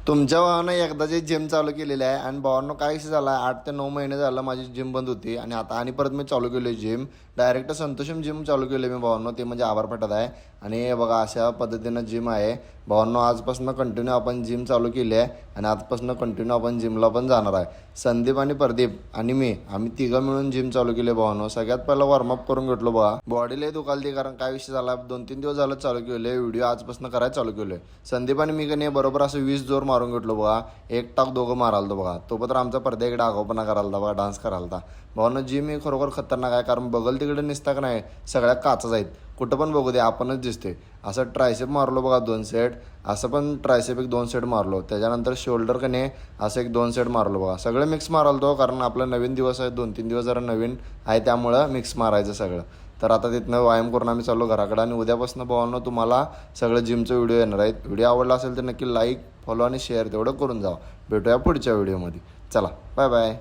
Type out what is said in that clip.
तुमच्या भावानं एकदा जे जिम चालू केलेली आहे आणि भावांनो काय विषय झाला आहे 8 ते 9 महिने झालं माझी जिम बंद होती आणि आता आणि परत मी चालू केली जिम डायरेक्ट संतोषम जिम चालू केली मी भावांनो ते म्हणजे आभारपेठात आहे आणि हे बघा अशा पद्धतीनं जिम आहे भावांनो आजपासून कंटिन्यू आपण जिम चालू केली आहे आणि आजपासून कंटिन्यू आपण जिमला पण जाणार आहे संदीप आणि प्रदीप आणि मी आम्ही तिघं मिळून जिम चालू केली भावांनो सगळ्यात पहिला वॉर्मअप करून घेतलो बघा बॉडीला दुखालती कारण काय विषय झाला 2-3 दिवस झालं चालू केले व्हिडिओ आजपासून करायला चालू केलोय संदीप आणि मी कधी बरोबर असं 20 जोर मारून घेतलो बघा एक टाक दोघं मारालतो बघा तो पत्र आमचा पडद्याकडे आगाऊपणा करायला बघा डान्स करायला भावांनो जिम ही खरोखर खतरनाक आहे कारण बगल तिकडे निसता का नाही सगळ्या काचाच आहेत कुठं पण बघू दे आपणच दिसते असं ट्रायसेप मारलो बघा 2 सेट असं पण ट्रायसेप एक 2 सेट मारलो त्याच्यानंतर शोल्डर कने असं एक 2 सेट मारलो बघा सगळं मिक्स मारालतो कारण आपला नवीन दिवस आहे 2-3 दिवस जरा नवीन आहे त्यामुळं मिक्स मारायचं सगळं तर आता तिथनं व्यायाम करून आम्ही चाललो घराकडे आणि उद्यापासून भावांनो तुम्हाला सगळं जिमचं व्हिडिओ येणार आहेत व्हिडिओ आवडला असेल तर नक्की लाईक फॉलो आणि शेअर तेवढं करून जावा भेटूया पुढच्या व्हिडिओमध्ये चला बाय बाय